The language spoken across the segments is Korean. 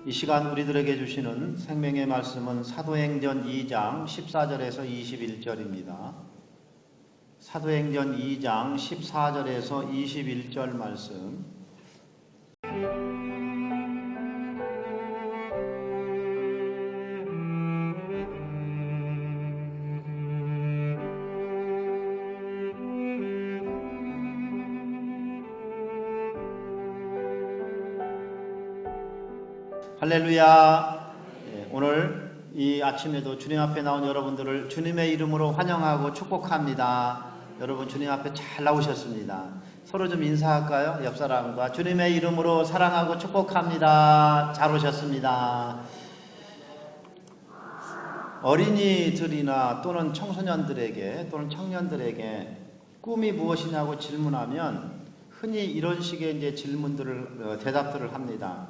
이 시간 우리들에게 주시는 생명의 말씀은 사도행전 2장 14절에서 21절입니다. 사도행전 2장 14절에서 21절 말씀. 할렐루야. 오늘 이 아침에도 주님 앞에 나온 여러분들을 주님의 이름으로 환영하고 축복합니다. 여러분 주님 앞에 잘 나오셨습니다. 서로 좀 인사할까요? 옆 사람과 주님의 이름으로 사랑하고 축복합니다. 잘 오셨습니다. 어린이들이나 또는 청소년들에게 또는 청년들에게 꿈이 무엇이냐고 질문하면 흔히 이런 식의 이제 질문들을 대답들을 합니다.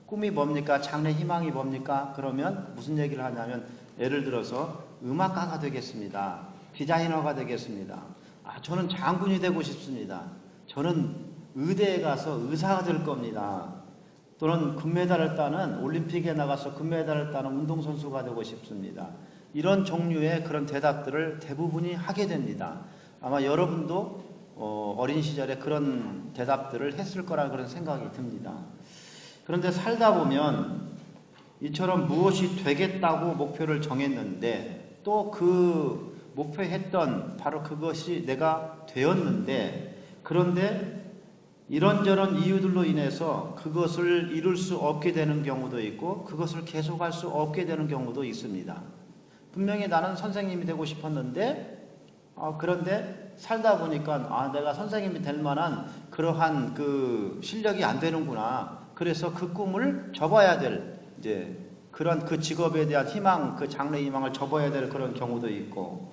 꿈이 뭡니까? 장래 희망이 뭡니까? 그러면 무슨 얘기를 하냐면 예를 들어서 음악가가 되겠습니다. 디자이너가 되겠습니다. 저는 장군이 되고 싶습니다. 저는 의대에 가서 의사가 될 겁니다. 또는 금메달을 따는 올림픽에 나가서 금메달을 따는 운동선수가 되고 싶습니다. 이런 종류의 그런 대답들을 대부분이 하게 됩니다. 아마 여러분도 어린 시절에 그런 대답들을 했을 거라 그런 생각이 듭니다. 그런데 살다 보면 이처럼 무엇이 되겠다고 목표를 정했는데 또 그 목표했던 바로 그것이 내가 되었는데 그런데 이런저런 이유들로 인해서 그것을 이룰 수 없게 되는 경우도 있고 그것을 계속할 수 없게 되는 경우도 있습니다. 분명히 나는 선생님이 되고 싶었는데 그런데 살다 보니까 내가 선생님이 될 만한 그러한 그 실력이 안 되는구나. 그래서 그 꿈을 접어야 될 이제 그런 그 직업에 대한 희망, 그 장래 희망을 접어야 될 그런 경우도 있고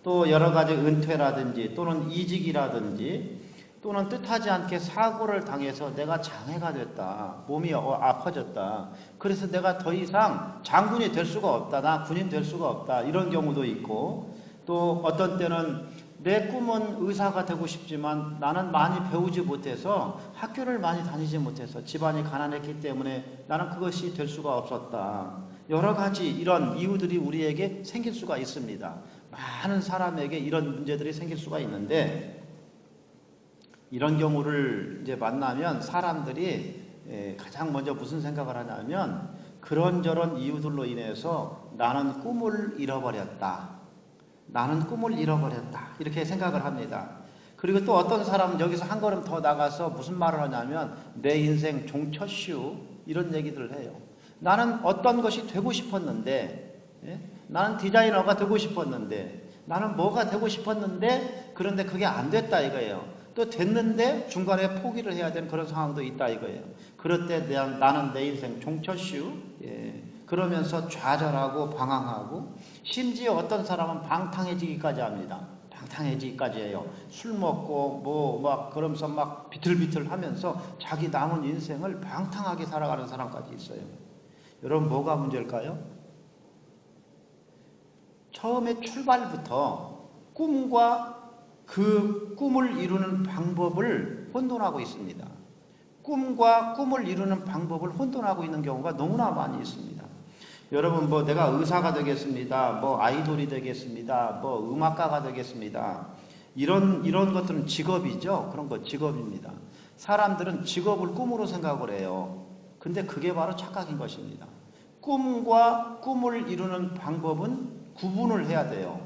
또 여러 가지 은퇴라든지 또는 이직이라든지 또는 뜻하지 않게 사고를 당해서 내가 장애가 됐다. 몸이 아파졌다. 그래서 내가 더 이상 장군이 될 수가 없다. 나 군인 될 수가 없다. 이런 경우도 있고 또 어떤 때는 내 꿈은 의사가 되고 싶지만 나는 많이 배우지 못해서 학교를 많이 다니지 못해서 집안이 가난했기 때문에 나는 그것이 될 수가 없었다. 여러 가지 이런 이유들이 우리에게 생길 수가 있습니다. 많은 사람에게 이런 문제들이 생길 수가 있는데 이런 경우를 이제 만나면 사람들이 가장 먼저 무슨 생각을 하냐면 그런저런 이유들로 인해서 나는 꿈을 잃어버렸다. 나는 꿈을 잃어버렸다. 이렇게 생각을 합니다. 그리고 또 어떤 사람은 여기서 한 걸음 더 나가서 무슨 말을 하냐면 내 인생 종쳤슈 이런 얘기들을 해요. 나는 어떤 것이 되고 싶었는데 나는 디자이너가 되고 싶었는데 나는 뭐가 되고 싶었는데 그런데 그게 안 됐다 이거예요. 또 됐는데 중간에 포기를 해야 되는 그런 상황도 있다 이거예요. 그럴 때 나는 내 인생 종쳤슈 그러면서 좌절하고 방황하고 심지어 어떤 사람은 방탕해지기까지 합니다. 방탕해지기까지 해요. 술 먹고 막 그러면서 막 비틀비틀 하면서 자기 남은 인생을 방탕하게 살아가는 사람까지 있어요. 여러분 뭐가 문제일까요? 처음에 출발부터 꿈과 그 꿈을 이루는 방법을 혼돈하고 있습니다. 꿈과 꿈을 이루는 방법을 혼돈하고 있는 경우가 너무나 많이 있습니다. 여러분 내가 의사가 되겠습니다. 아이돌이 되겠습니다. 음악가가 되겠습니다. 이런 것들은 직업이죠. 그런 거 직업입니다. 사람들은 직업을 꿈으로 생각을 해요. 근데 그게 바로 착각인 것입니다. 꿈과 꿈을 이루는 방법은 구분을 해야 돼요.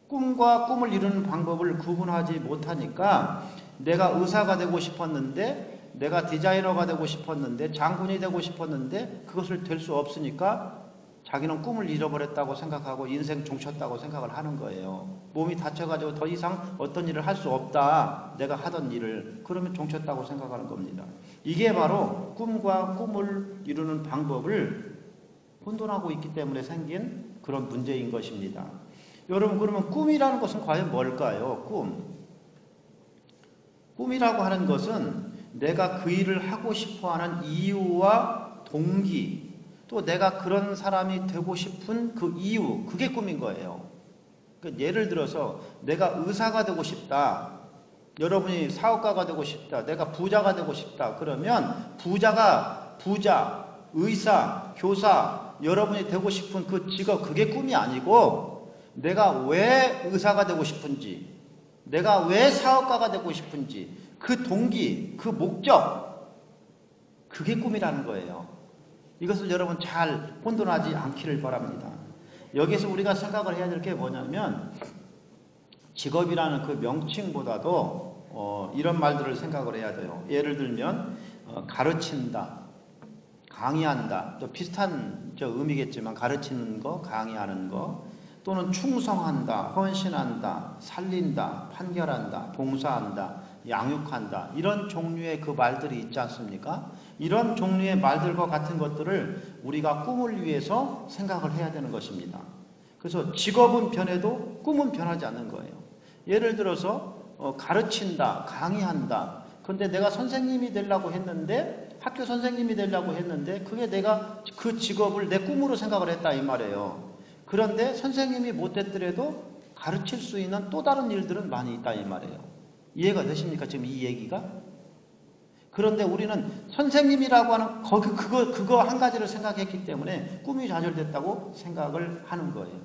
꿈과 꿈을 이루는 방법을 구분하지 못하니까 내가 의사가 되고 싶었는데 내가 디자이너가 되고 싶었는데 장군이 되고 싶었는데 그것을 될 수 없으니까 자기는 꿈을 잃어버렸다고 생각하고 인생 종쳤다고 생각을 하는 거예요. 몸이 다쳐가지고 더 이상 어떤 일을 할 수 없다. 내가 하던 일을. 그러면 종쳤다고 생각하는 겁니다. 이게 바로 꿈과 꿈을 이루는 방법을 혼돈하고 있기 때문에 생긴 그런 문제인 것입니다. 여러분 그러면 꿈이라는 것은 과연 뭘까요? 꿈이라고 하는 것은 내가 그 일을 하고 싶어하는 이유와 동기 또 내가 그런 사람이 되고 싶은 그 이유 그게 꿈인 거예요. 그러니까 예를 들어서 내가 의사가 되고 싶다. 여러분이 사업가가 되고 싶다. 내가 부자가 되고 싶다. 그러면 부자가 부자, 의사, 교사, 여러분이 되고 싶은 그 직업, 그게 꿈이 아니고 내가 왜 의사가 되고 싶은지, 내가 왜 사업가가 되고 싶은지, 그 동기, 그 목적, 그게 꿈이라는 거예요. 이것을 여러분 잘 혼돈하지 않기를 바랍니다. 여기서 우리가 생각을 해야 될 게 뭐냐면 직업이라는 그 명칭보다도 이런 말들을 생각을 해야 돼요. 예를 들면 가르친다, 강의한다, 또 비슷한 의미겠지만 가르치는 거, 강의하는 거, 또는 충성한다, 헌신한다, 살린다, 판결한다, 봉사한다, 양육한다, 이런 종류의 그 말들이 있지 않습니까? 이런 종류의 말들과 같은 것들을 우리가 꿈을 위해서 생각을 해야 되는 것입니다. 그래서 직업은 변해도 꿈은 변하지 않는 거예요. 예를 들어서 가르친다, 강의한다. 그런데 내가 선생님이 되려고 했는데, 학교 선생님이 되려고 했는데 그게 내가 그 직업을 내 꿈으로 생각을 했다 이 말이에요. 그런데 선생님이 못 됐더라도 가르칠 수 있는 또 다른 일들은 많이 있다 이 말이에요. 이해가 되십니까? 지금 이 얘기가? 그런데 우리는 선생님이라고 하는 그거 한 가지를 생각했기 때문에 꿈이 좌절됐다고 생각을 하는 거예요.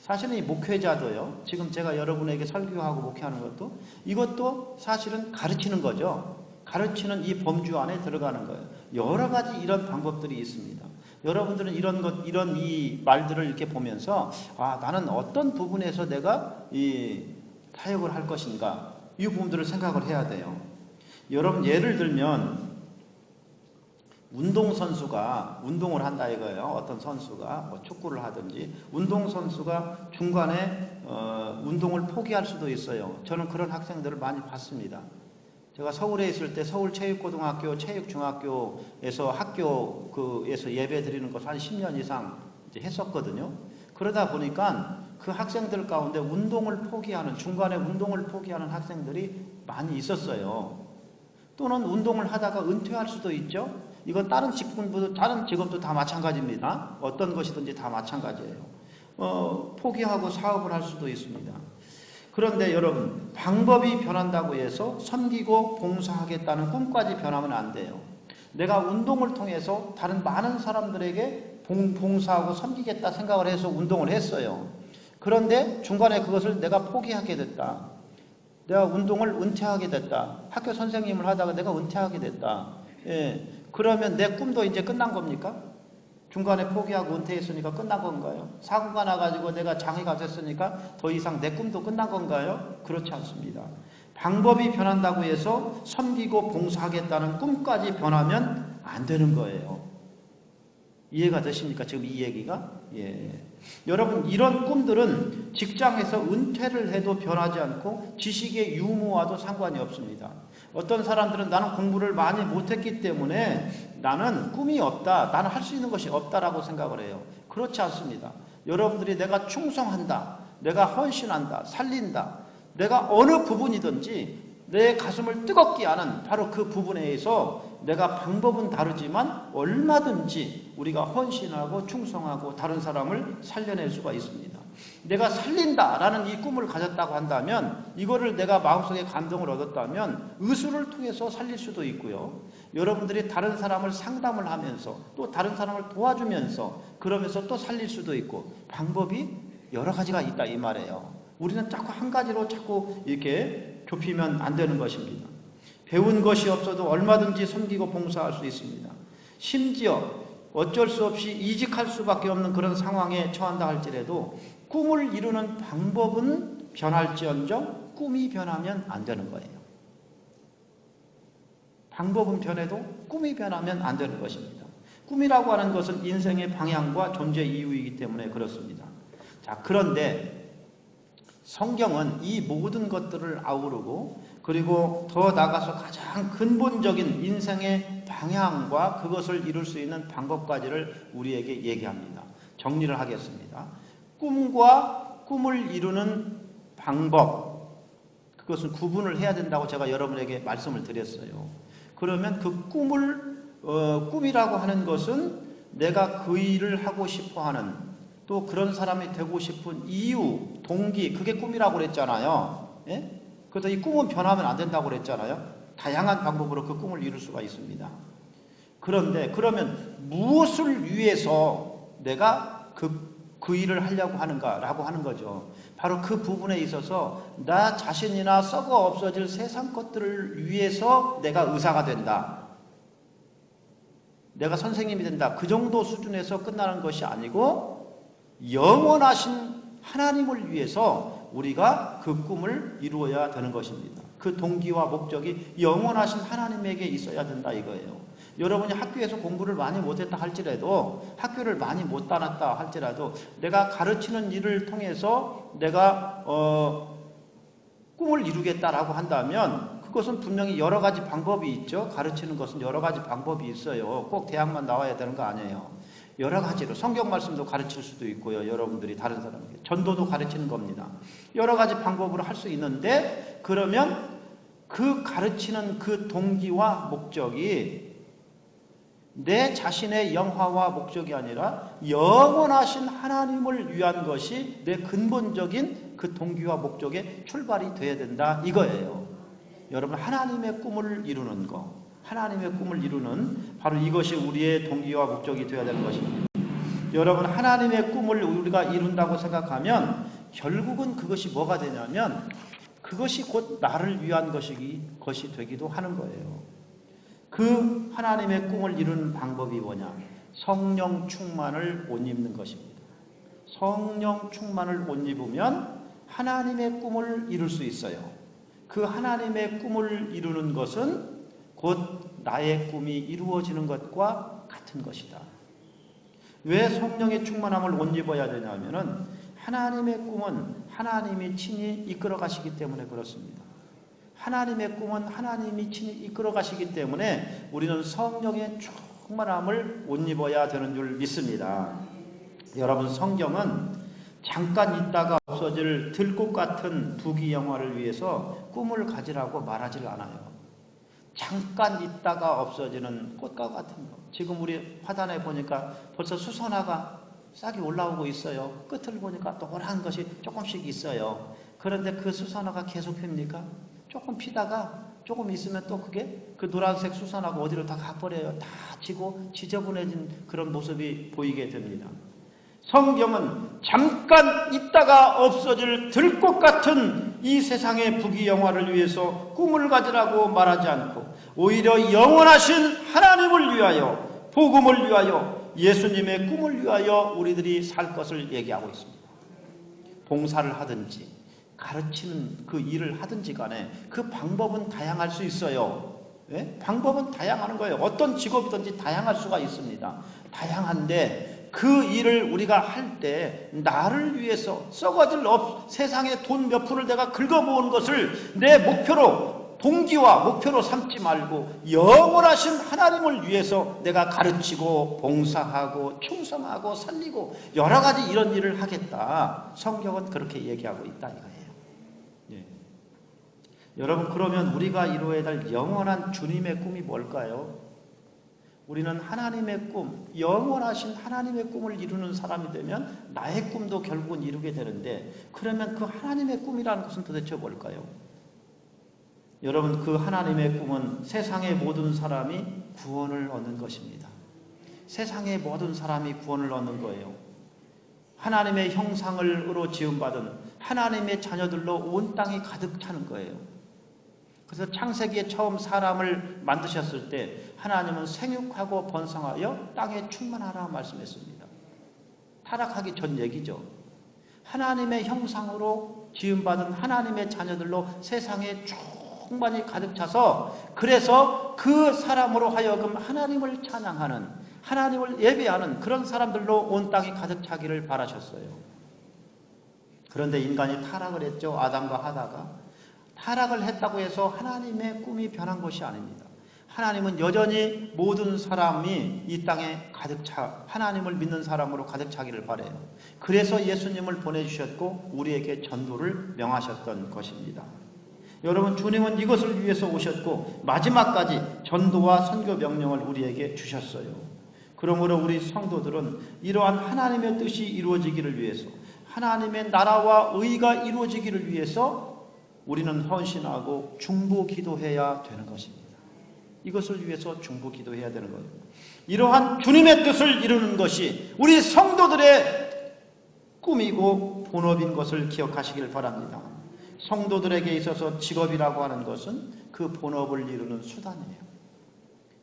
사실은 이 목회자도요, 지금 제가 여러분에게 설교하고 목회하는 것도 이것도 사실은 가르치는 거죠. 가르치는 이 범주 안에 들어가는 거예요. 여러 가지 이런 방법들이 있습니다. 여러분들은 이런 이 말들을 이렇게 보면서 나는 어떤 부분에서 내가 이 사역을 할 것인가, 이 부분들을 생각을 해야 돼요. 여러분 예를 들면 운동선수가 운동을 한다 이거예요. 어떤 선수가 뭐 축구를 하든지 운동선수가 중간에 운동을 포기할 수도 있어요. 저는 그런 학생들을 많이 봤습니다. 제가 서울에 있을 때 서울체육고등학교, 체육중학교에서 학교에서 예배 드리는 것을 한 10년 이상 이제 했었거든요. 그러다 보니까 그 학생들 가운데 중간에 운동을 포기하는 학생들이 많이 있었어요. 또는 운동을 하다가 은퇴할 수도 있죠. 이건 다른 직업도 다 마찬가지입니다. 어떤 것이든지 다 마찬가지예요. 포기하고 사업을 할 수도 있습니다. 그런데 여러분, 방법이 변한다고 해서 섬기고 봉사하겠다는 꿈까지 변하면 안 돼요. 내가 운동을 통해서 다른 많은 사람들에게 봉사하고 섬기겠다 생각을 해서 운동을 했어요. 그런데 중간에 그것을 내가 포기하게 됐다. 내가 운동을 은퇴하게 됐다. 학교 선생님을 하다가 내가 은퇴하게 됐다. 그러면 내 꿈도 이제 끝난 겁니까? 중간에 포기하고 은퇴했으니까 끝난 건가요? 사고가 나가지고 내가 장애가 됐으니까 더 이상 내 꿈도 끝난 건가요? 그렇지 않습니다. 방법이 변한다고 해서 섬기고 봉사하겠다는 꿈까지 변하면 안 되는 거예요. 이해가 되십니까? 지금 이 얘기가? 예. 여러분, 이런 꿈들은 직장에서 은퇴를 해도 변하지 않고 지식의 유무와도 상관이 없습니다. 어떤 사람들은 나는 공부를 많이 못했기 때문에 나는 꿈이 없다, 나는 할 수 있는 것이 없다라고 생각을 해요. 그렇지 않습니다. 여러분들이 내가 충성한다, 내가 헌신한다, 살린다, 내가 어느 부분이든지 내 가슴을 뜨겁게 하는 바로 그 부분에 의해서 내가 방법은 다르지만 얼마든지 우리가 헌신하고 충성하고 다른 사람을 살려낼 수가 있습니다. 내가 살린다라는 이 꿈을 가졌다고 한다면, 이거를 내가 마음속에 감동을 얻었다면 의술을 통해서 살릴 수도 있고요. 여러분들이 다른 사람을 상담을 하면서 또 다른 사람을 도와주면서 그러면서 또 살릴 수도 있고, 방법이 여러 가지가 있다 이 말이에요. 우리는 자꾸 한 가지로 자꾸 이렇게 좁히면 안 되는 것입니다. 배운 것이 없어도 얼마든지 섬기고 봉사할 수 있습니다. 심지어 어쩔 수 없이 이직할 수밖에 없는 그런 상황에 처한다 할지라도 꿈을 이루는 방법은 변할지언정 꿈이 변하면 안 되는 거예요. 방법은 변해도 꿈이 변하면 안 되는 것입니다. 꿈이라고 하는 것은 인생의 방향과 존재 이유이기 때문에 그렇습니다. 자, 그런데 성경은 이 모든 것들을 아우르고 그리고 더 나아가서 가장 근본적인 인생의 방향과 그것을 이룰 수 있는 방법까지를 우리에게 얘기합니다. 정리를 하겠습니다. 꿈과 꿈을 이루는 방법, 그것은 구분을 해야 된다고 제가 여러분에게 말씀을 드렸어요. 그러면 그 꿈이라고 하는 것은 내가 그 일을 하고 싶어하는, 또 그런 사람이 되고 싶은 이유, 동기, 그게 꿈이라고 그랬잖아요. 예? 그래서 이 꿈은 변하면 안 된다고 그랬잖아요. 다양한 방법으로 그 꿈을 이룰 수가 있습니다. 그런데 그러면 무엇을 위해서 내가 그 일을 하려고 하는가라고 하는 거죠. 바로 그 부분에 있어서 나 자신이나 썩어 없어질 세상 것들을 위해서 내가 의사가 된다. 내가 선생님이 된다. 그 정도 수준에서 끝나는 것이 아니고 영원하신 하나님을 위해서 우리가 그 꿈을 이루어야 되는 것입니다. 그 동기와 목적이 영원하신 하나님에게 있어야 된다 이거예요. 여러분이 학교에서 공부를 많이 못했다 할지라도, 학교를 많이 못 다녔다 할지라도 내가 가르치는 일을 통해서 내가 꿈을 이루겠다라고 한다면 그것은 분명히 여러 가지 방법이 있죠. 가르치는 것은 여러 가지 방법이 있어요. 꼭 대학만 나와야 되는 거 아니에요. 여러 가지로 성경 말씀도 가르칠 수도 있고요. 여러분들이 다른 사람에게 전도도 가르치는 겁니다. 여러 가지 방법으로 할 수 있는데, 그러면 그 가르치는 그 동기와 목적이 내 자신의 영화와 목적이 아니라 영원하신 하나님을 위한 것이 내 근본적인 그 동기와 목적의 출발이 되어야 된다 이거예요. 여러분, 하나님의 꿈을 이루는 거, 하나님의 꿈을 이루는 바로 이것이 우리의 동기와 목적이 되어야 되는 것입니다. 여러분, 하나님의 꿈을 우리가 이룬다고 생각하면 결국은 그것이 뭐가 되냐면 그것이 곧 나를 위한 것이 되기도 하는 거예요. 그 하나님의 꿈을 이루는 방법이 뭐냐? 성령 충만을 옷 입는 것입니다. 성령 충만을 옷 입으면 하나님의 꿈을 이룰 수 있어요. 그 하나님의 꿈을 이루는 것은 곧 나의 꿈이 이루어지는 것과 같은 것이다. 왜 성령의 충만함을 옷 입어야 되냐면은 하나님의 꿈은 하나님이 친히 이끌어 가시기 때문에 그렇습니다. 하나님의 꿈은 하나님이 친히 이끌어 가시기 때문에 우리는 성령의 충만함을 옷 입어야 되는 줄 믿습니다. 여러분, 성경은 잠깐 있다가 없어질 들꽃 같은 부귀영화를 위해서 꿈을 가지라고 말하지 않아요. 잠깐 있다가 없어지는 꽃과 같은 거. 지금 우리 화단에 보니까 벌써 수선화가 싹이 올라오고 있어요. 끝을 보니까 노란 것이 조금씩 있어요. 그런데 그 수선화가 계속 핍니까? 조금 피다가 조금 있으면 또 그게 그 노란색 수선화가 어디로 다 가버려요. 다 지고 지저분해진 그런 모습이 보이게 됩니다. 성경은 잠깐 있다가 없어질 들꽃 같은 이 세상의 부귀영화를 위해서 꿈을 가지라고 말하지 않고 오히려 영원하신 하나님을 위하여, 복음을 위하여, 예수님의 꿈을 위하여 우리들이 살 것을 얘기하고 있습니다. 봉사를 하든지 가르치는 그 일을 하든지 간에 그 방법은 다양할 수 있어요. 예? 방법은 다양한 거예요. 어떤 직업이든지 다양할 수가 있습니다. 다양한데 그 일을 우리가 할 때 나를 위해서 썩어질 세상에 돈 몇 푼을 내가 긁어모은 것을 내 목표로, 동기와 목표로 삼지 말고 영원하신 하나님을 위해서 내가 가르치고 봉사하고 충성하고 살리고 여러 가지 이런 일을 하겠다. 성경은 그렇게 얘기하고 있다 이거예요. 예. 여러분, 그러면 우리가 이루어야 될 영원한 주님의 꿈이 뭘까요? 우리는 하나님의 꿈, 영원하신 하나님의 꿈을 이루는 사람이 되면 나의 꿈도 결국은 이루게 되는데, 그러면 그 하나님의 꿈이라는 것은 도대체 뭘까요? 여러분, 그 하나님의 꿈은 세상의 모든 사람이 구원을 얻는 것입니다. 세상의 모든 사람이 구원을 얻는 거예요. 하나님의 형상으로 지음받은 하나님의 자녀들로 온 땅이 가득 차는 거예요. 그래서 창세기에 처음 사람을 만드셨을 때 하나님은 생육하고 번성하여 땅에 충만하라 말씀했습니다. 타락하기 전 얘기죠. 하나님의 형상으로 지음받은 하나님의 자녀들로 세상에 충만히 가득 차서, 그래서 그 사람으로 하여금 하나님을 찬양하는, 하나님을 예배하는 그런 사람들로 온 땅이 가득 차기를 바라셨어요. 그런데 인간이 타락을 했죠. 아담과 하다가. 타락을 했다고 해서 하나님의 꿈이 변한 것이 아닙니다. 하나님은 여전히 모든 사람이 이 땅에 가득 차, 하나님을 믿는 사람으로 가득 차기를 바라요. 그래서 예수님을 보내주셨고 우리에게 전도를 명하셨던 것입니다. 여러분, 주님은 이것을 위해서 오셨고 마지막까지 전도와 선교 명령을 우리에게 주셨어요. 그러므로 우리 성도들은 이러한 하나님의 뜻이 이루어지기를 위해서, 하나님의 나라와 의가 이루어지기를 위해서 우리는 헌신하고 중보 기도해야 되는 것입니다. 이것을 위해서 중보 기도해야 되는 거예요. 이러한 주님의 뜻을 이루는 것이 우리 성도들의 꿈이고 본업인 것을 기억하시길 바랍니다. 성도들에게 있어서 직업이라고 하는 것은 그 본업을 이루는 수단이에요.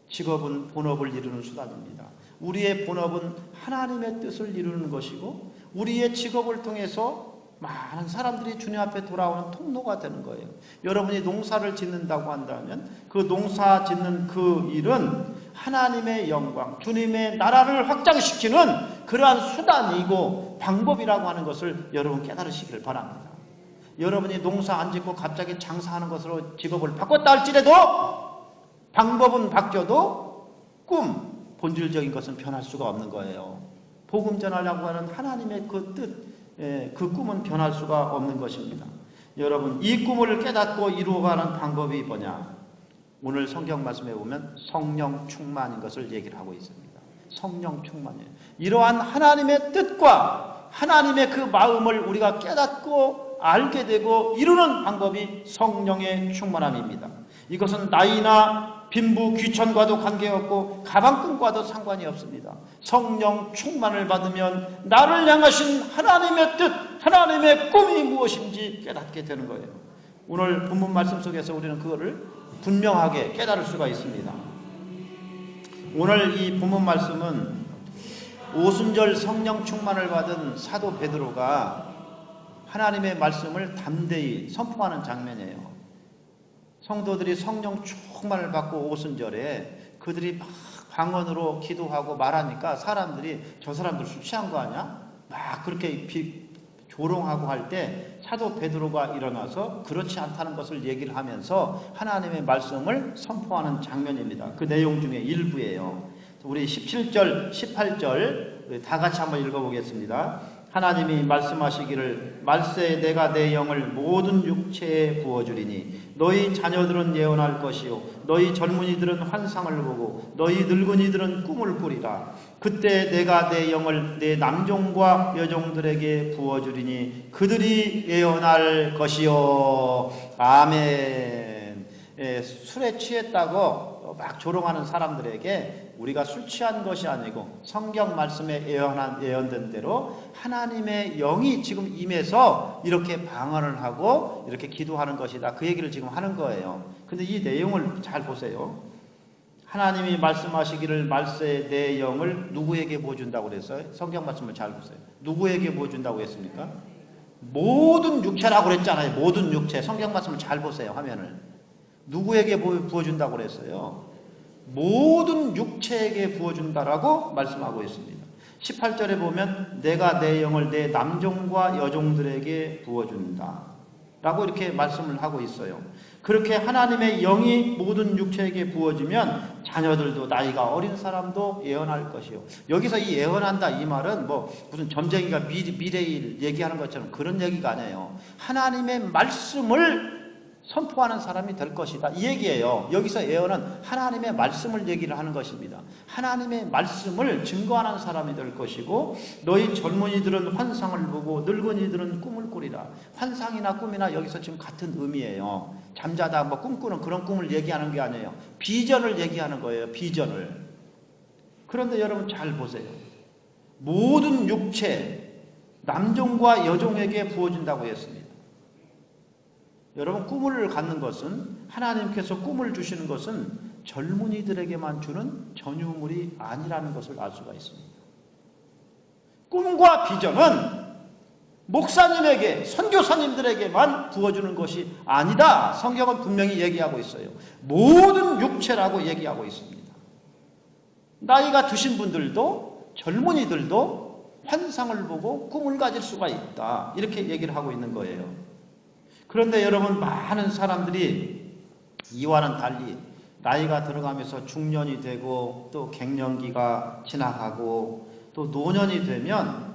직업은 본업을 이루는 수단입니다. 우리의 본업은 하나님의 뜻을 이루는 것이고 우리의 직업을 통해서 많은 사람들이 주님 앞에 돌아오는 통로가 되는 거예요. 여러분이 농사를 짓는다고 한다면 그 농사 짓는 그 일은 하나님의 영광, 주님의 나라를 확장시키는 그러한 수단이고 방법이라고 하는 것을 여러분 깨달으시기를 바랍니다. 여러분이 농사 안 짓고 갑자기 장사하는 것으로 직업을 바꿨다 할지라도 방법은 바뀌어도 꿈, 본질적인 것은 변할 수가 없는 거예요. 복음 전하려고 하는 하나님의 그 뜻, 그 꿈은 변할 수가 없는 것입니다. 여러분, 이 꿈을 깨닫고 이루어가는 방법이 뭐냐? 오늘 성경 말씀에 보면 성령 충만인 것을 얘기를 하고 있습니다. 성령 충만이에요. 이러한 하나님의 뜻과 하나님의 그 마음을 우리가 깨닫고 알게 되고 이루는 방법이 성령의 충만함입니다. 이것은 나이나 빈부 귀천과도 관계없고 가방끈과도 상관이 없습니다. 성령 충만을 받으면 나를 향하신 하나님의 뜻, 하나님의 꿈이 무엇인지 깨닫게 되는 거예요. 오늘 본문 말씀 속에서 우리는 그거를 분명하게 깨달을 수가 있습니다. 오늘 이 본문 말씀은 오순절 성령 충만을 받은 사도 베드로가 하나님의 말씀을 담대히 선포하는 장면이에요. 성도들이 성령 충만을 받고 오순절에 그들이 막 방언으로 기도하고 말하니까 사람들이 저 사람들 술 취한 거 아니야? 막 그렇게 조롱하고 할 때 사도 베드로가 일어나서 그렇지 않다는 것을 얘기를 하면서 하나님의 말씀을 선포하는 장면입니다. 그 내용 중에 일부예요. 우리 17절, 18절 다 같이 한번 읽어보겠습니다. 하나님이 말씀하시기를 말세 내가 내 영을 모든 육체에 부어주리니 너희 자녀들은 예언할 것이요 너희 젊은이들은 환상을 보고 너희 늙은이들은 꿈을 꾸리라. 그때 내가 내 영을 내 남종과 여종들에게 부어주리니 그들이 예언할 것이요. 아멘. 술에 취했다고 막 조롱하는 사람들에게 우리가 술 취한 것이 아니고 성경 말씀에 예언된 대로 하나님의 영이 지금 임해서 이렇게 방언을 하고 이렇게 기도하는 것이다. 그 얘기를 지금 하는 거예요. 근데 이 내용을 잘 보세요. 하나님이 말씀하시기를 말세 내 영을 누구에게 보여준다고 그랬어요? 성경 말씀을 잘 보세요. 누구에게 보여준다고 했습니까? 모든 육체라고 그랬잖아요. 모든 육체. 성경 말씀을 잘 보세요. 화면을. 누구에게 부어준다고 그랬어요? 모든 육체에게 부어준다라고 말씀하고 있습니다. 18절에 보면 내가 내 영을 내 남종과 여종들에게 부어준다 라고 이렇게 말씀을 하고 있어요. 그렇게 하나님의 영이 모든 육체에게 부어지면 자녀들도 나이가 어린 사람도 예언할 것이요. 여기서 이 예언한다 이 말은 뭐 무슨 점쟁이가 미래일 얘기하는 것처럼 그런 얘기가 아니에요. 하나님의 말씀을 선포하는 사람이 될 것이다 이 얘기예요. 여기서 예언은 하나님의 말씀을 얘기를 하는 것입니다. 하나님의 말씀을 증거하는 사람이 될 것이고 너희 젊은이들은 환상을 보고 늙은이들은 꿈을 꾸리라. 환상이나 꿈이나 여기서 지금 같은 의미예요. 잠자다 뭐 꿈꾸는 그런 꿈을 얘기하는 게 아니에요. 비전을 얘기하는 거예요. 비전을. 그런데 여러분 잘 보세요. 모든 육체 남종과 여종에게 부어준다고 했습니다. 여러분 꿈을 갖는 것은 하나님께서 꿈을 주시는 것은 젊은이들에게만 주는 전유물이 아니라는 것을 알 수가 있습니다. 꿈과 비전은 목사님에게 선교사님들에게만 부어주는 것이 아니다. 성경은 분명히 얘기하고 있어요. 모든 육체라고 얘기하고 있습니다. 나이가 드신 분들도 젊은이들도 환상을 보고 꿈을 가질 수가 있다. 이렇게 얘기를 하고 있는 거예요. 그런데 여러분 많은 사람들이 이와는 달리 나이가 들어가면서 중년이 되고 또 갱년기가 지나가고 또 노년이 되면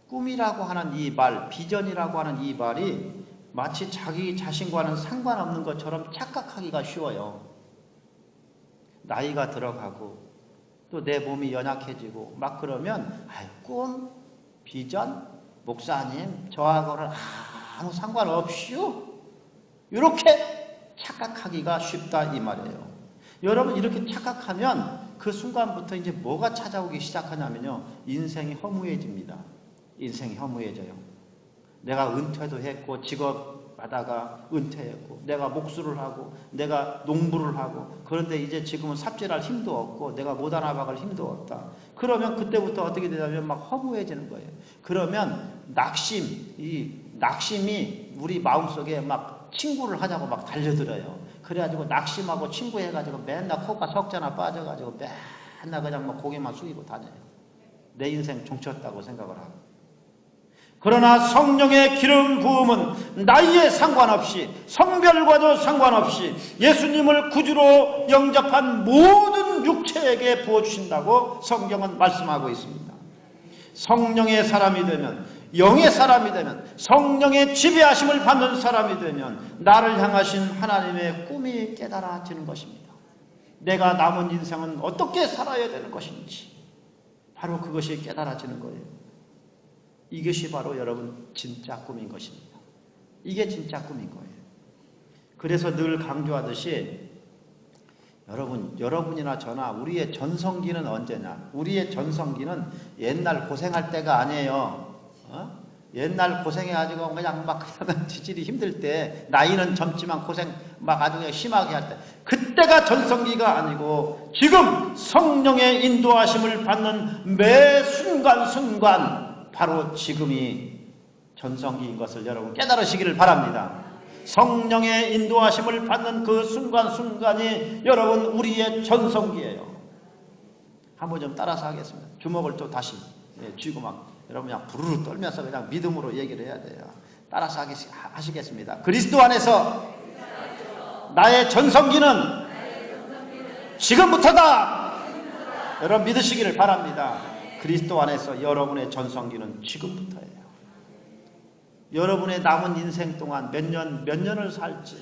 꿈이라고 하는 이 말, 비전이라고 하는 이 말이 마치 자기 자신과는 상관없는 것처럼 착각하기가 쉬워요. 나이가 들어가고 또 내 몸이 연약해지고 막 그러면 꿈, 비전, 목사님 저하고는 아무 상관없이요. 이렇게 착각하기가 쉽다 이 말이에요. 여러분 이렇게 착각하면 그 순간부터 이제 뭐가 찾아오기 시작하냐면요. 인생이 허무해집니다. 인생이 허무해져요. 내가 은퇴도 했고 직업 하다가 은퇴했고 내가 목수를 하고 내가 농부를 하고 그런데 이제 지금은 삽질할 힘도 없고 내가 못 알아박을 힘도 없다. 그러면 그때부터 어떻게 되냐면 막 허무해지는 거예요. 그러면 낙심이 우리 마음속에 막 친구를 하자고 막 달려들어요. 그래가지고 낙심하고 친구해가지고 맨날 코가 석자나 빠져가지고 맨날 그냥 막 고개만 숙이고 다녀요. 내 인생 종쳤다고 생각을 하고. 그러나 성령의 기름 부음은 나이에 상관없이 성별과도 상관없이 예수님을 구주로 영접한 모든 육체에게 부어주신다고 성경은 말씀하고 있습니다. 성령의 사람이 되면, 영의 사람이 되면, 성령의 지배하심을 받는 사람이 되면 나를 향하신 하나님의 꿈이 깨달아지는 것입니다. 내가 남은 인생은 어떻게 살아야 되는 것인지 바로 그것이 깨달아지는 거예요. 이것이 바로 여러분 진짜 꿈인 것입니다. 이게 진짜 꿈인 거예요. 그래서 늘 강조하듯이 여러분이나 저나 우리의 전성기는 언제냐? 우리의 전성기는 옛날 고생할 때가 아니에요. 옛날 고생해가지고 그냥 막 지질이 힘들 때, 나이는 젊지만 고생 막 아주 그냥 심하게 할 때, 그때가 전성기가 아니고 지금 성령의 인도하심을 받는 매 순간순간 바로 지금이 전성기인 것을 여러분 깨달으시기를 바랍니다. 성령의 인도하심을 받는 그 순간순간이 여러분 우리의 전성기예요. 한번 좀 따라서 하겠습니다. 주먹을 또 다시 쥐고 막 여러분 그냥 부르르 떨면서 그냥 믿음으로 얘기를 해야 돼요. 따라서 하시겠습니다. 그리스도 안에서 나의 전성기는 지금부터다. 여러분 믿으시기를 바랍니다. 그리스도 안에서 여러분의 전성기는 지금부터예요. 여러분의 남은 인생 동안 몇 년을 살지,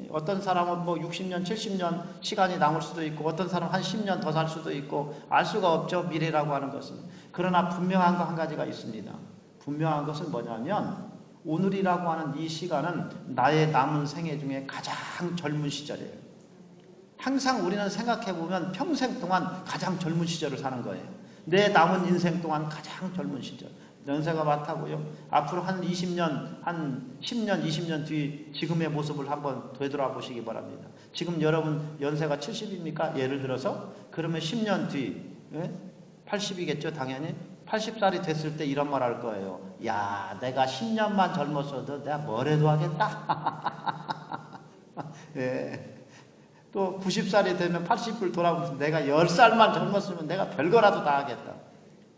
어떤 사람은 뭐 60년, 70년 시간이 남을 수도 있고 어떤 사람은 한 10년 더 살 수도 있고 알 수가 없죠. 미래라고 하는 것은. 그러나 분명한 거 한 가지가 있습니다. 분명한 것은 뭐냐면 오늘이라고 하는 이 시간은 나의 남은 생애 중에 가장 젊은 시절이에요. 항상 우리는 생각해보면 평생 동안 가장 젊은 시절을 사는 거예요. 내 남은 인생 동안 가장 젊은 시절. 연세가 많다고요. 앞으로 한 20년, 한 10년, 20년 뒤 지금의 모습을 한번 되돌아보시기 바랍니다. 지금 여러분 연세가 70입니까? 예를 들어서. 그러면 10년 뒤 80이겠죠 당연히. 80살이 됐을 때 이런 말 할 거예요. 야, 내가 10년만 젊었어도 내가 뭘 해도 하겠다. 예. 또 90살이 되면 80을 돌아보면서 내가 10살만 젊었으면 내가 별거라도 다 하겠다.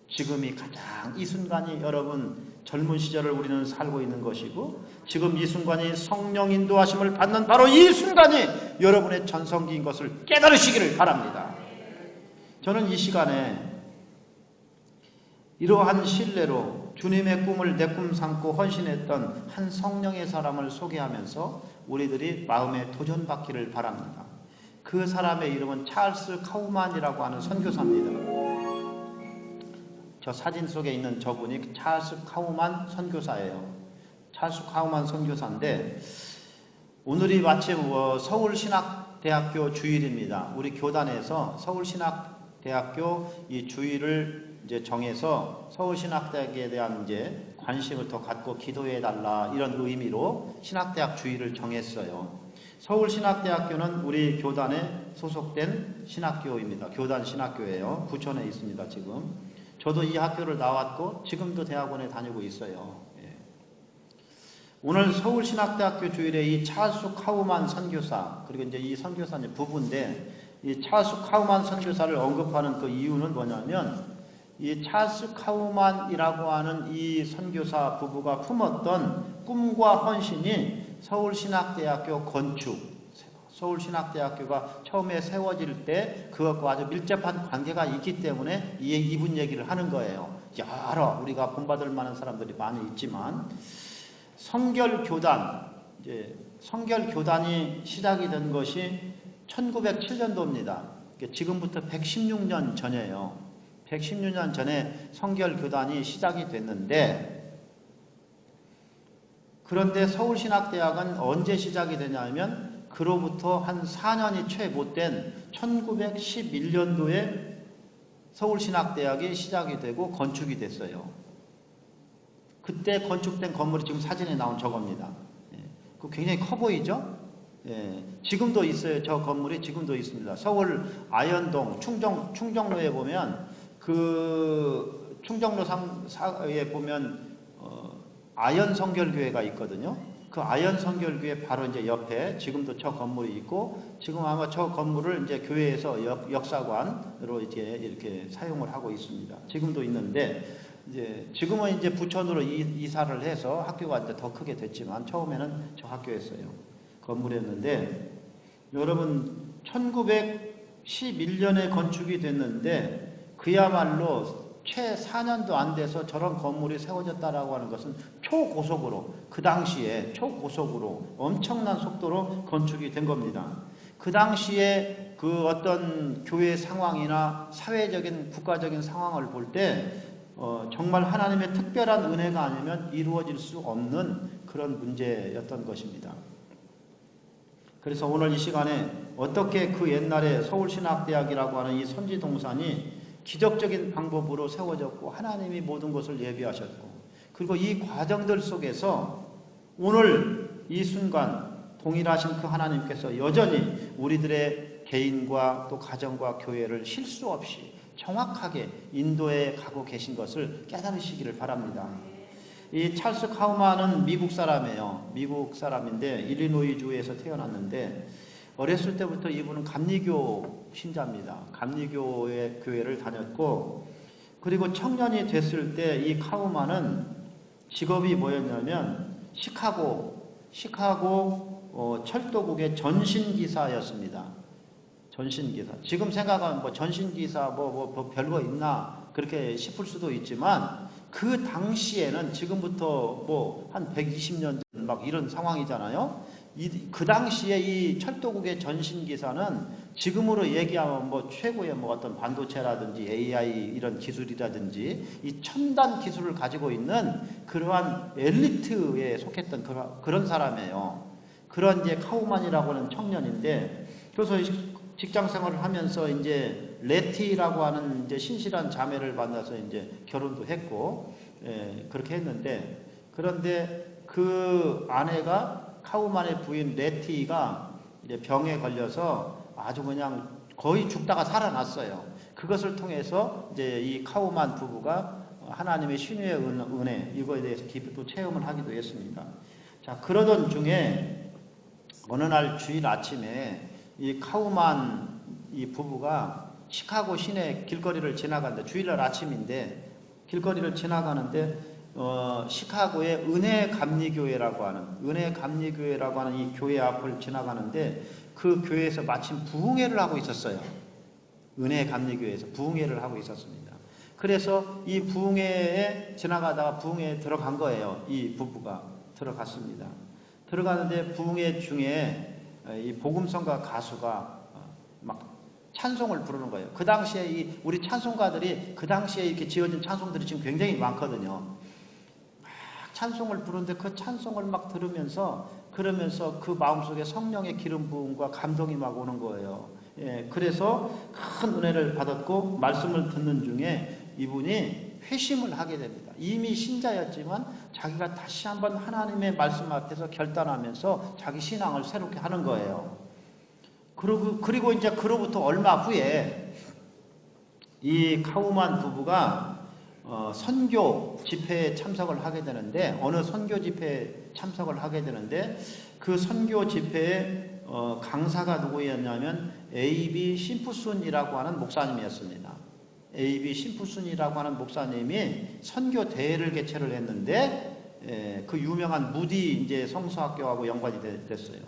지금이 가장 이 순간이 여러분 젊은 시절을 우리는 살고 있는 것이고 지금 이 순간이 성령 인도하심을 받는 바로 이 순간이 여러분의 전성기인 것을 깨달으시기를 바랍니다. 저는 이 시간에 이러한 신뢰로 주님의 꿈을 내 꿈 삼고 헌신했던 한 성령의 사람을 소개하면서 우리들이 마음에 도전받기를 바랍니다. 그 사람의 이름은 찰스 카우만이라고 하는 선교사입니다. 저 사진 속에 있는 저분이 찰스 카우만 선교사예요. 찰스 카우만 선교사인데 오늘이 마침 서울신학대학교 주일입니다. 우리 교단에서 서울신학대학교 이 주일을 이제 정해서 서울신학대학에 대한 이제 관심을 더 갖고 기도해달라 이런 의미로 신학대학 주일을 정했어요. 서울신학대학교는 우리 교단에 소속된 신학교입니다. 교단 신학교예요. 부천에 있습니다. 지금. 저도 이 학교를 나왔고 지금도 대학원에 다니고 있어요. 예. 오늘 서울신학대학교 주일에 이 찰스 카우만 선교사 그리고 이제 이 선교사님 부부인데 이 찰스 카우만 선교사를 언급하는 그 이유는 뭐냐면 이 찰스 카우만이라고 하는 이 선교사 부부가 품었던 꿈과 헌신이 서울신학대학교 건축, 서울신학대학교가 처음에 세워질 때 그것과 아주 밀접한 관계가 있기 때문에 이분 얘기를 하는 거예요. 여러 우리가 본받을 만한 사람들이 많이 있지만 성결교단, 성결교단이 시작이 된 것이 1907년도입니다. 지금부터 116년 전이에요. 116년 전에 성결교단이 시작이 됐는데 그런데 서울신학대학은 언제 시작이 되냐면 그로부터 한 4년이 채 못된 1911년도에 서울신학대학이 시작이 되고 건축이 됐어요. 그때 건축된 건물이 지금 사진에 나온 저겁니다. 그 굉장히 커 보이죠? 지금도 있어요. 저 건물이 지금도 있습니다. 서울 아현동 충정로에 보면 그 충정로 사에 보면 아현성결교회가 있거든요. 그 아현성결교회 바로 이제 옆에 지금도 저 건물이 있고, 지금 아마 저 건물을 이제 교회에서 역사관으로 이제 이렇게 사용을 하고 있습니다. 지금도 있는데, 이제 지금은 이제 부천으로 이사를 해서 학교가 이제 더 크게 됐지만 처음에는 저 학교였어요. 건물이었는데, 여러분 1911년에 건축이 됐는데 그야말로 채 4년도 안 돼서 저런 건물이 세워졌다라고 하는 것은 초고속으로, 그 당시에 초고속으로 엄청난 속도로 건축이 된 겁니다. 그 당시에 그 어떤 교회 상황이나 사회적인 국가적인 상황을 볼 때 정말 하나님의 특별한 은혜가 아니면 이루어질 수 없는 그런 문제였던 것입니다. 그래서 오늘 이 시간에 어떻게 그 옛날에 서울신학대학이라고 하는 이 선지동산이 기적적인 방법으로 세워졌고 하나님이 모든 것을 예비하셨고, 그리고 이 과정들 속에서 오늘 이 순간 동일하신 그 하나님께서 여전히 우리들의 개인과 또 가정과 교회를 실수 없이 정확하게 인도해 가고 계신 것을 깨달으시기를 바랍니다. 이 찰스 카우만은 미국 사람이에요. 미국 사람인데 일리노이주에서 태어났는데 어렸을 때부터 이분은 감리교 신자입니다. 감리교의 교회를 다녔고, 그리고 청년이 됐을 때 이 카우만은 직업이 뭐였냐면 시카고 철도국의 전신기사였습니다. 전신기사. 지금 생각하면 뭐 전신기사 뭐 별거 있나 그렇게 싶을 수도 있지만, 그 당시에는 지금부터 뭐 한 120년 전 막 이런 상황이잖아요. 그 당시에 이 철도국의 전신기사는 지금으로 얘기하면 뭐 최고의 뭐 어떤 반도체라든지 AI 이런 기술이라든지 이 첨단 기술을 가지고 있는 그러한 엘리트에 속했던 그런 사람이에요. 그런 이제 카우만이라고 하는 청년인데, 그래서 직장 생활을 하면서 이제 레티라고 하는 이제 신실한 자매를 만나서 이제 결혼도 했고, 그렇게 했는데, 그런데 그 아내가 카우만의 부인 레티가 이제 병에 걸려서 아주 그냥 거의 죽다가 살아났어요. 그것을 통해서 이제 이 카우만 부부가 하나님의 신유의 은혜 이거에 대해서 깊이 또 체험을 하기도 했습니다. 자, 그러던 중에 어느 날 주일 아침에 이 카우만 이 부부가 시카고 시내 길거리를 지나가는데, 주일날 아침인데 길거리를 지나가는데 시카고의 은혜감리교회라고 하는 이 교회 앞을 지나가는데, 그 교회에서 마침 부흥회를 하고 있었어요. 은혜감리교회에서 부흥회를 하고 있었습니다. 그래서 이 부흥회에 지나가다가 부흥회에 들어간 거예요. 이 부부가 들어갔습니다. 들어가는데 부흥회 중에 이 복음성가 가수가 막 찬송을 부르는 거예요. 그 당시에 우리 찬송가들이 그 당시에 이렇게 지어진 찬송들이 지금 굉장히 많거든요. 찬송을 부르는데 그 찬송을 막 들으면서 그러면서 그 마음속에 성령의 기름 부음과 감동이 막 오는 거예요. 그래서 큰 은혜를 받았고, 말씀을 듣는 중에 이분이 회심을 하게 됩니다. 이미 신자였지만 자기가 다시 한번 하나님의 말씀 앞에서 결단하면서 자기 신앙을 새롭게 하는 거예요. 그리고 이제 그로부터 얼마 후에 이 카우만 부부가 선교 집회에 참석을 하게 되는데, 어느 선교 집회에 참석을 하게 되는데, 그 선교 집회에 강사가 누구였냐면 A.B. 심프슨이라고 하는 목사님이었습니다. A.B. 심프슨이라고 하는 목사님이 선교 대회를 개최를 했는데, 그 유명한 무디 이제 성서학교하고 연관이 됐어요.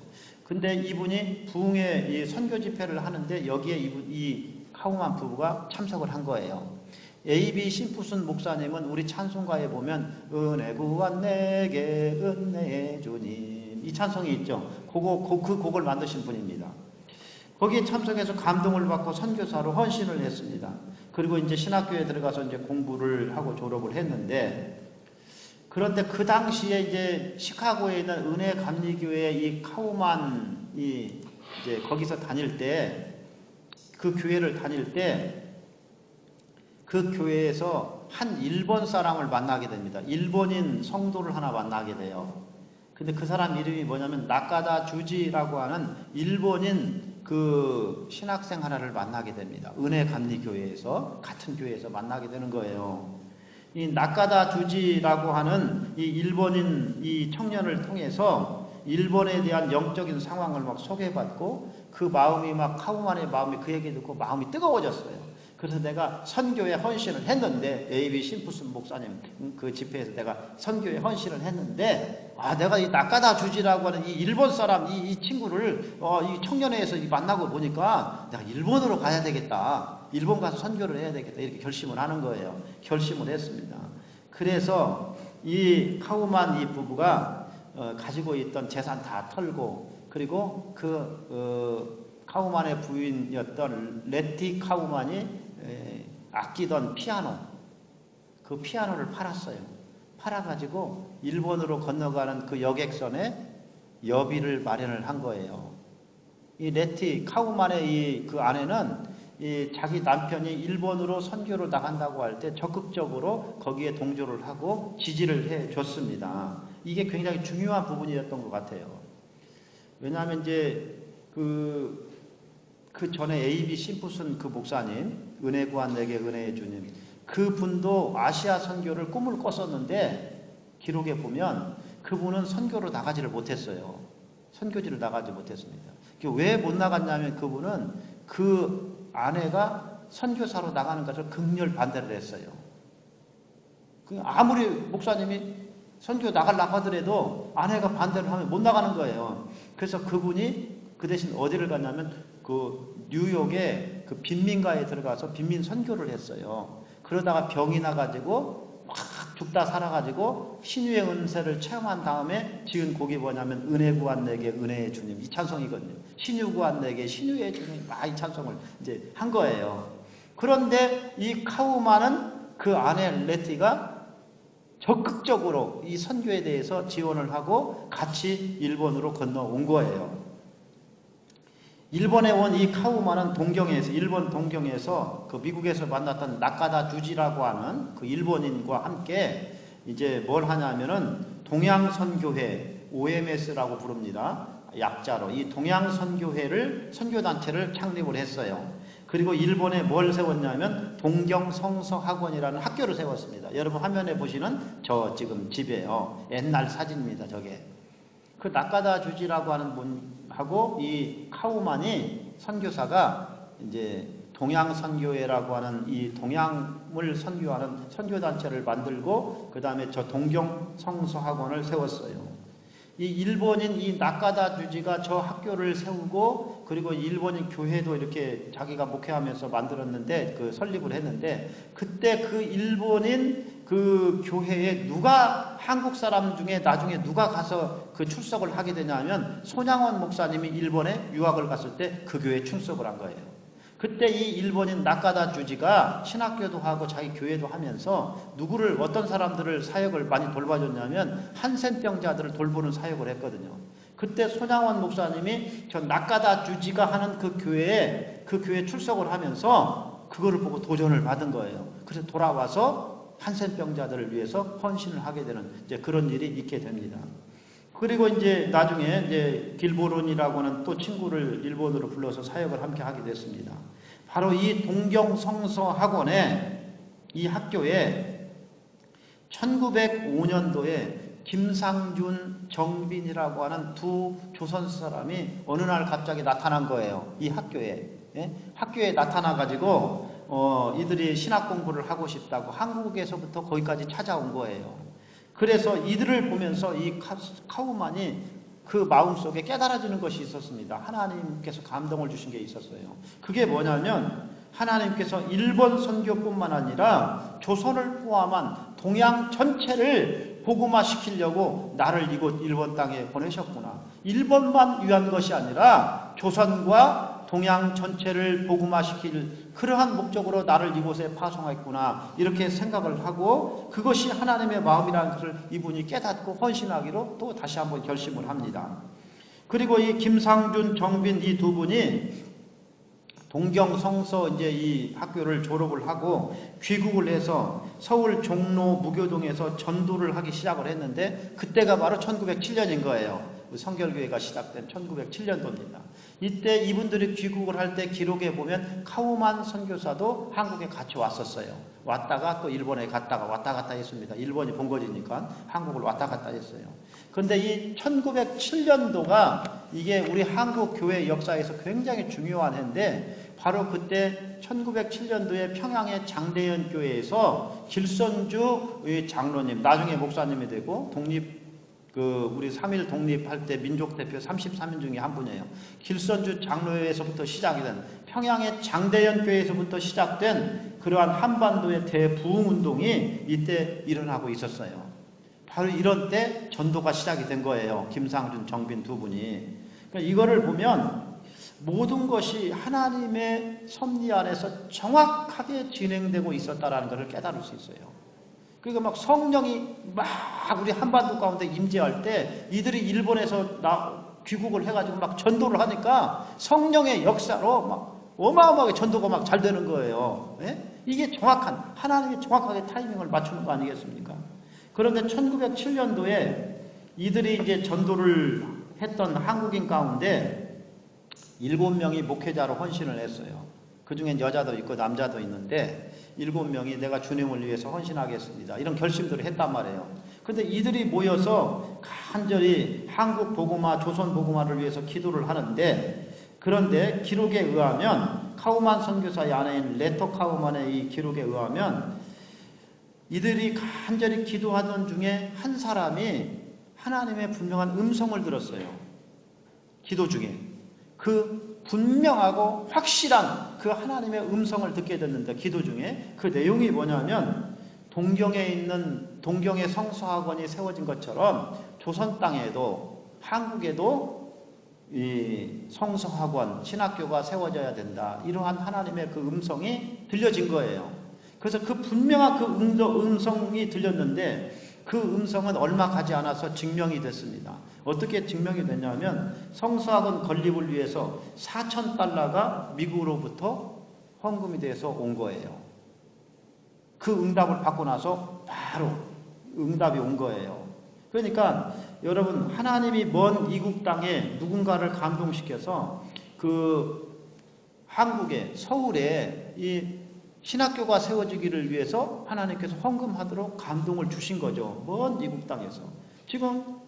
근데 이분이 부흥회 이 선교 집회를 하는데 여기에 이 카우만 부부가 참석을 한 거예요. A.B. 심프슨 목사님은 우리 찬송가에 보면 은혜 구한 내게 은혜의 주님, 이 찬송이 있죠. 그 곡을 만드신 분입니다. 거기에 참석해서 감동을 받고 선교사로 헌신을 했습니다. 그리고 이제 신학교에 들어가서 이제 공부를 하고 졸업을 했는데, 그런데 그 당시에 이제 시카고에 있는 은혜 감리교회 이 카우만이 이제 거기서 다닐 때 그 교회를 다닐 때 그 교회에서 한 일본 사람을 만나게 됩니다. 일본인 성도를 하나 만나게 돼요. 근데 그 사람 이름이 뭐냐면 나카다 주지라고 하는 일본인 그 신학생 하나를 만나게 됩니다. 은혜 감리 교회에서, 같은 교회에서 만나게 되는 거예요. 이 나카다 주지라고 하는 이 일본인 이 청년을 통해서 일본에 대한 영적인 상황을 막 소개받고 그 마음이 막 카우만의 마음이 그 얘기 듣고 마음이 뜨거워졌어요. 그래서 내가 선교에 헌신을 했는데 A.B. 심프슨 목사님 그 집회에서 내가 선교에 헌신을 했는데 내가 이 나카다 주지라고 하는 이 일본 사람 이 친구를 이 청년회에서 만나고 보니까 내가 일본으로 가야 되겠다. 일본 가서 선교를 해야 되겠다. 이렇게 결심을 하는 거예요. 결심을 했습니다. 그래서 이 카우만 이 부부가 가지고 있던 재산 다 털고 그리고 카우만의 부인이었던 레티 카우만이 아끼던 피아노, 그 피아노를 팔았어요. 팔아가지고 일본으로 건너가는 그 여객선에 여비를 마련을 한 거예요. 이 레티 카우만의 그 아내는 자기 남편이 일본으로 선교로 나간다고 할 때 적극적으로 거기에 동조를 하고 지지를 해 줬습니다. 이게 굉장히 중요한 부분이었던 것 같아요. 왜냐하면 이제 그 전에 A.B. 심프슨 그 목사님, 은혜 구한 내게 은혜의 주님, 그 분도 아시아 선교를 꿈을 꿨었는데 기록에 보면 그분은 선교로 나가지를 못했어요. 선교지를 나가지 못했습니다. 왜 못 나갔냐면 그분은 그 아내가 선교사로 나가는 것을 극렬 반대를 했어요. 아무리 목사님이 선교 나가려고 하더라도 아내가 반대를 하면 못 나가는 거예요. 그래서 그분이 그 대신 어디를 갔냐면 그 뉴욕의 그 빈민가에 들어가서 빈민 선교를 했어요. 그러다가 병이 나가지고 막 죽다 살아가지고 신유의 은혜를 체험한 다음에 지은 곡이 뭐냐면 은혜 구한 내게 은혜의 주님, 이 찬송이거든요. 신유 구한 내게 신유의 주님, 이 찬송을 이제 한 거예요. 그런데 이 카우만은 그 아내 레티가 적극적으로 이 선교에 대해서 지원을 하고 같이 일본으로 건너온 거예요. 일본에 온 이 카우만은 일본 동경에서 그 미국에서 만났던 나카다 주지라고 하는 그 일본인과 함께 이제 뭘 하냐면은 동양선교회 OMS라고 부릅니다. 약자로 이 동양선교회를 선교단체를 창립을 했어요. 그리고 일본에 뭘 세웠냐면 동경성서학원이라는 학교를 세웠습니다. 여러분 화면에 보시는 저 지금 집이에요. 옛날 사진입니다. 저게. 그 나카다 주지라고 하는 분하고 이 카우만이 선교사가 이제 동양선교회라고 하는 이 동양을 선교하는 선교단체를 만들고 그 다음에 저 동경성서학원을 세웠어요. 이 일본인 이 나카다 주지가 저 학교를 세우고 그리고 일본인 교회도 이렇게 자기가 목회하면서 만들었는데 그 설립을 했는데 그때 그 일본인 그 교회에 누가 한국 사람 중에 나중에 누가 가서 그 출석을 하게 되냐면 손양원 목사님이 일본에 유학을 갔을 때 그 교회에 출석을 한 거예요. 그때 이 일본인 나카다 주지가 신학교도 하고 자기 교회도 하면서 어떤 사람들을 사역을 많이 돌봐줬냐면 한센병자들을 돌보는 사역을 했거든요. 그때 손양원 목사님이 저 나카다 주지가 하는 그 교회에 출석을 하면서 그거를 보고 도전을 받은 거예요. 그래서 돌아와서 한센병자들을 위해서 헌신을 하게 되는 이제 그런 일이 있게 됩니다. 그리고 이제 나중에 이제 길보론이라고 하는 또 친구를 일본으로 불러서 사역을 함께 하게 됐습니다. 바로 이 동경성서학원에 이 학교에 1905년도에 김상준, 정빈이라고 하는 두 조선 사람이 어느 날 갑자기 나타난 거예요. 이 학교에. 예? 학교에 나타나가지고 이들이 신학 공부를 하고 싶다고 한국에서부터 거기까지 찾아온 거예요. 그래서 이들을 보면서 이 카우만이 그 마음속에 깨달아지는 것이 있었습니다. 하나님께서 감동을 주신 게 있었어요. 그게 뭐냐면 하나님께서 일본 선교뿐만 아니라 조선을 포함한 동양 전체를 복음화시키려고 나를 이곳 일본 땅에 보내셨구나. 일본만 위한 것이 아니라 조선과 동양 전체를 복음화시킬 그러한 목적으로 나를 이곳에 파송했구나 이렇게 생각을 하고 그것이 하나님의 마음이라는 것을 이분이 깨닫고 헌신하기로 또 다시 한번 결심을 합니다. 그리고 이 김상준, 정빈 이 두 분이 동경성서 이제 이 학교를 졸업을 하고 귀국을 해서 서울 종로 무교동에서 전도를 하기 시작을 했는데 그때가 바로 1907년인 거예요. 성결교회가 시작된 1907년도입니다. 이때 이분들이 귀국을 할 때 기록에 보면 카우만 선교사도 한국에 같이 왔었어요. 왔다가 또 일본에 갔다가 왔다 갔다 했습니다. 일본이 본거지니까 한국을 왔다 갔다 했어요. 그런데 이 1907년도가 이게 우리 한국 교회 역사에서 굉장히 중요한 해인데 바로 그때 1907년도에 평양의 장대현 교회에서 길선주 장로님, 나중에 목사님이 되고 우리 3.1 독립할 때 민족대표 33인 중에 한 분이에요. 길선주 장로회에서부터 시작이 된 평양의 장대현 교회에서부터 시작된 그러한 한반도의 대부흥운동이 이때 일어나고 있었어요. 바로 이런 때 전도가 시작이 된 거예요. 김상준, 정빈 두 분이. 그러니까 이거를 보면 모든 것이 하나님의 섭리 안에서 정확하게 진행되고 있었다라는 것을 깨달을 수 있어요. 그러니까 막 성령이 막 우리 한반도 가운데 임재할 때 이들이 일본에서 귀국을 해가지고 막 전도를 하니까 성령의 역사로 막 어마어마하게 전도가 막 잘 되는 거예요. 예? 이게 하나님이 정확하게 타이밍을 맞추는 거 아니겠습니까? 그런데 1907년도에 이들이 이제 전도를 했던 한국인 가운데 7명이 목회자로 헌신을 했어요. 그 중엔 여자도 있고 남자도 있는데 7명이 내가 주님을 위해서 헌신하겠습니다. 이런 결심들을 했단 말이에요. 근데 이들이 모여서 간절히 한국 복음화, 조선 복음화를 위해서 기도를 하는데 그런데 기록에 의하면 카우만 선교사의 아내인 레토 카우만의 이 기록에 의하면 이들이 간절히 기도하던 중에 한 사람이 하나님의 분명한 음성을 들었어요. 기도 중에. 그 분명하고 확실한 그 하나님의 음성을 듣게 됐는데 기도 중에 그 내용이 뭐냐면 동경의 성서학원이 세워진 것처럼 조선 땅에도 한국에도 이 성서학원, 신학교가 세워져야 된다. 이러한 하나님의 그 음성이 들려진 거예요. 그래서 그 분명한 그 음성이 들렸는데 그 음성은 얼마 가지 않아서 증명이 됐습니다. 어떻게 증명이 됐냐면 성서학원 건립을 위해서 4,000달러가 미국으로부터 헌금이 돼서 온 거예요. 그 응답을 받고 나서 바로 응답이 온 거예요. 그러니까 여러분 하나님이 먼 이국 땅에 누군가를 감동시켜서 그 한국에 서울에 이 신학교가 세워지기를 위해서 하나님께서 헌금하도록 감동을 주신 거죠. 먼 이국 땅에서. 지금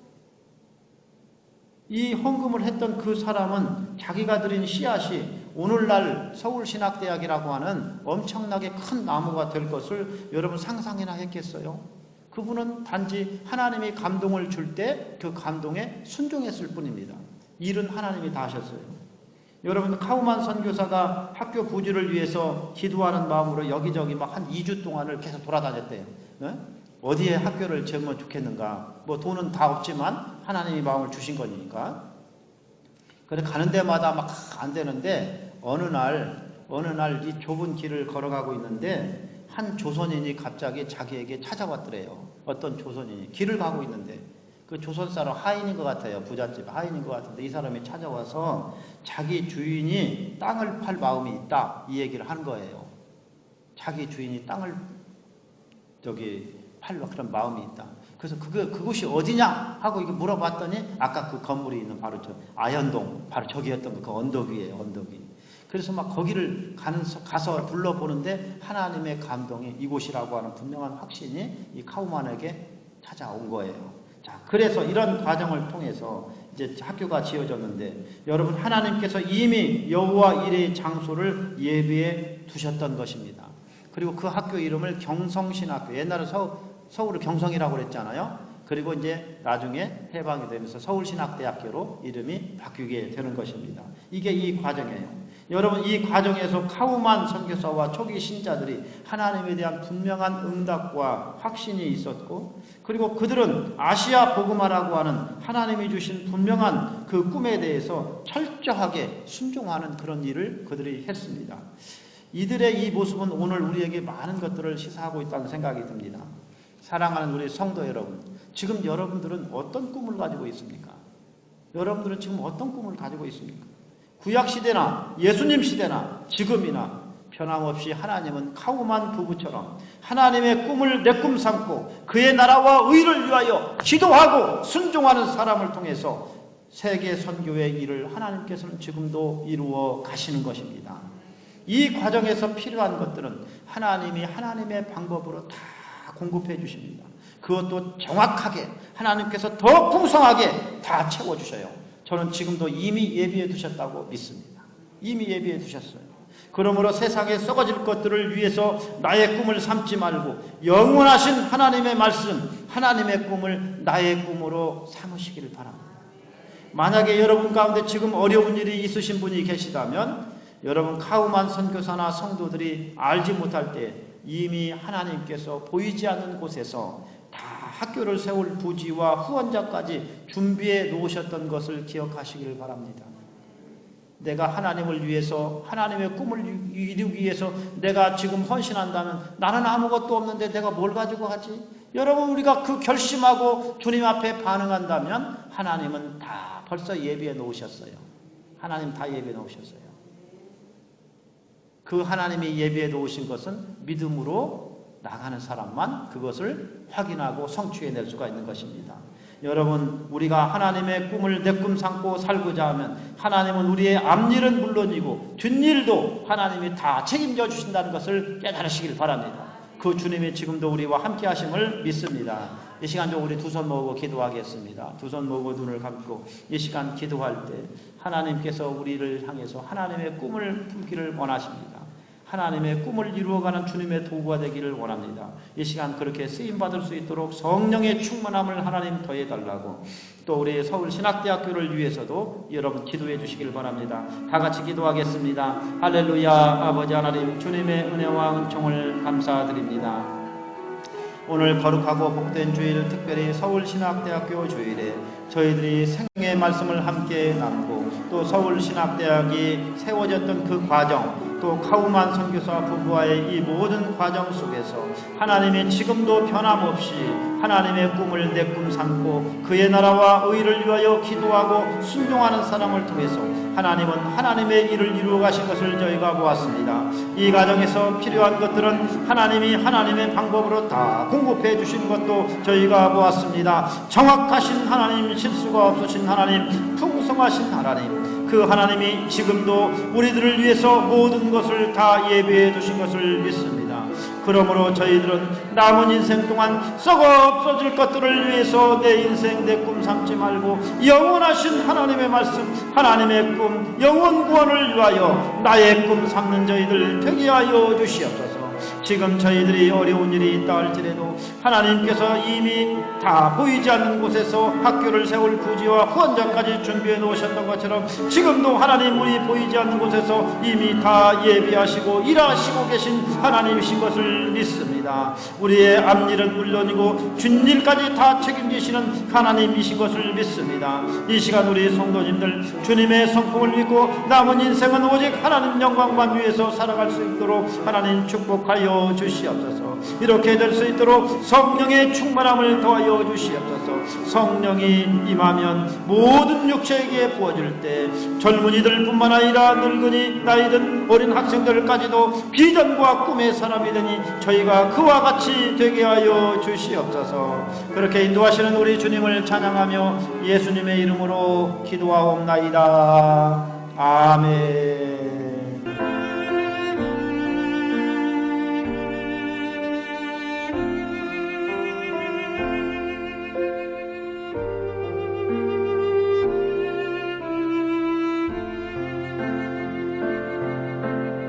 이 헌금을 했던 그 사람은 자기가 들인 씨앗이 오늘날 서울신학대학이라고 하는 엄청나게 큰 나무가 될 것을 여러분 상상이나 했겠어요? 그분은 단지 하나님이 감동을 줄 때 그 감동에 순종했을 뿐입니다. 일은 하나님이 다 하셨어요. 여러분 카우만 선교사가 학교 부지를 위해서 기도하는 마음으로 여기저기 막 한 2주 동안을 계속 돌아다녔대요. 네? 어디에 학교를 지으면 좋겠는가. 뭐 돈은 다 없지만 하나님이 마음을 주신 거니까. 그래 가는 데마다 막 안 되는데 어느 날 이 좁은 길을 걸어가고 있는데 한 조선인이 갑자기 자기에게 찾아왔더래요. 어떤 조선인이 길을 가고 있는데 그 조선 사람 하인인 것 같아요. 부잣집 하인인 것 같은데 이 사람이 찾아와서 자기 주인이 땅을 팔 마음이 있다 이 얘기를 한 거예요. 자기 주인이 땅을 팔 그런 마음이 있다. 그래서 그곳이 어디냐 하고 이거 물어봤더니 아까 그 건물이 있는 바로 저 아현동 바로 저기였던 그 언덕 위에요. 언덕 위. 그래서 막 거기를 가서 둘러보는데 하나님의 감동이 이곳이라고 하는 분명한 확신이 이 카우만에게 찾아온 거예요. 자, 그래서 이런 과정을 통해서 이제 학교가 지어졌는데 여러분 하나님께서 이미 여호와 일의 장소를 예비해 두셨던 것입니다. 그리고 그 학교 이름을 경성신학교, 옛날에 서울을 경성이라고 그랬잖아요. 그리고 이제 나중에 해방이 되면서 서울신학대학교로 이름이 바뀌게 되는 것입니다. 이게 이 과정이에요. 여러분 이 과정에서 카우만 선교사와 초기 신자들이 하나님에 대한 분명한 응답과 확신이 있었고 그리고 그들은 아시아 복음화라고 하는 하나님이 주신 분명한 그 꿈에 대해서 철저하게 순종하는 그런 일을 그들이 했습니다. 이들의 이 모습은 오늘 우리에게 많은 것들을 시사하고 있다는 생각이 듭니다. 사랑하는 우리 성도 여러분, 지금 여러분들은 어떤 꿈을 가지고 있습니까? 여러분들은 지금 어떤 꿈을 가지고 있습니까? 구약시대나 예수님 시대나 지금이나 변함없이 하나님은 카우만 부부처럼 하나님의 꿈을 내 꿈 삼고 그의 나라와 의를 위하여 기도하고 순종하는 사람을 통해서 세계 선교의 일을 하나님께서는 지금도 이루어 가시는 것입니다. 이 과정에서 필요한 것들은 하나님이 하나님의 방법으로 다 공급해 주십니다. 그것도 정확하게 하나님께서 더 풍성하게 다 채워주셔요. 저는 지금도 이미 예비해 두셨다고 믿습니다. 이미 예비해 두셨어요. 그러므로 세상에 썩어질 것들을 위해서 나의 꿈을 삼지 말고 영원하신 하나님의 말씀, 하나님의 꿈을 나의 꿈으로 삼으시기를 바랍니다. 만약에 여러분 가운데 지금 어려운 일이 있으신 분이 계시다면 여러분 카우만 선교사나 성도들이 알지 못할 때 이미 하나님께서 보이지 않는 곳에서 다 학교를 세울 부지와 후원자까지 준비해 놓으셨던 것을 기억하시기를 바랍니다. 내가 하나님을 위해서 하나님의 꿈을 이루기 위해서 내가 지금 헌신한다면 나는 아무것도 없는데 내가 뭘 가지고 가지? 여러분 우리가 그 결심하고 주님 앞에 반응한다면 하나님은 다 벌써 예비해 놓으셨어요. 하나님 다 예비해 놓으셨어요. 그 하나님이 예비해 놓으신 것은 믿음으로 나가는 사람만 그것을 확인하고 성취해낼 수가 있는 것입니다. 여러분 우리가 하나님의 꿈을 내 꿈 삼고 살고자 하면 하나님은 우리의 앞일은 물론이고 뒷일도 하나님이 다 책임져 주신다는 것을 깨달으시길 바랍니다. 그 주님이 지금도 우리와 함께 하심을 믿습니다. 이 시간 좀 우리 두 손 모으고 기도하겠습니다. 두 손 모으고 눈을 감고 이 시간 기도할 때 하나님께서 우리를 향해서 하나님의 꿈을 품기를 원하십니다. 하나님의 꿈을 이루어가는 주님의 도구가 되기를 원합니다. 이 시간 그렇게 쓰임받을 수 있도록 성령의 충만함을 하나님 더해달라고 또 우리 서울신학대학교를 위해서도 여러분 기도해 주시길 바랍니다. 다 같이 기도하겠습니다. 할렐루야. 아버지 하나님 주님의 은혜와 은총을 감사드립니다. 오늘 거룩하고 복된 주일 특별히 서울신학대학교 주일에 저희들이 생명의 말씀을 함께 나누고 또 서울신학대학이 세워졌던 그 과정 또 카우만 선교사 부부와의 이 모든 과정 속에서 하나님이 지금도 변함없이 하나님의 꿈을 내 꿈 삼고 그의 나라와 의를 위하여 기도하고 순종하는 사람을 통해서 하나님은 하나님의 일을 이루어 가신 것을 저희가 보았습니다. 이 과정에서 필요한 것들은 하나님이 하나님의 방법으로 다 공급해 주신 것도 저희가 보았습니다. 정확하신 하나님, 실수가 없으신 하나님, 풍성하신 하나님, 그 하나님이 지금도 우리들을 위해서 모든 것을 다 예비해 두신 것을 믿습니다. 그러므로 저희들은 남은 인생 동안 썩어 없어질 것들을 위해서 내 인생 내 꿈 삼지 말고 영원하신 하나님의 말씀, 하나님의 꿈, 영원 구원을 위하여 나의 꿈 삼는 저희들 되게 하여 주시옵소서. 지금 저희들이 어려운 일이 있다 할지라도 하나님께서 이미 다 보이지 않는 곳에서 학교를 세울 부지와 후원자까지 준비해 놓으셨던 것처럼 지금도 하나님 우리 보이지 않는 곳에서 이미 다 예비하시고 일하시고 계신 하나님이신 것을 믿습니다. 우리의 앞일은 물론이고 뒷일까지 다 책임지시는 하나님이신 것을 믿습니다. 이 시간 우리 성도님들 주님의 성품을 믿고 남은 인생은 오직 하나님 영광만 위해서 살아갈 수 있도록 하나님 축복하여 주시옵소서. 이렇게 될 수 있도록 성령의 충만함을 더하여 주시옵소서. 성령이 임하면 모든 육체에게 부어질 때 젊은이들 뿐만 아니라 늙은이 나이든 어린 학생들까지도 비전과 꿈의 사람이 되니 저희가 그와 같이 되게 하여 주시옵소서. 그렇게 인도하시는 우리 주님을 찬양하며 예수님의 이름으로 기도하옵나이다. 아멘.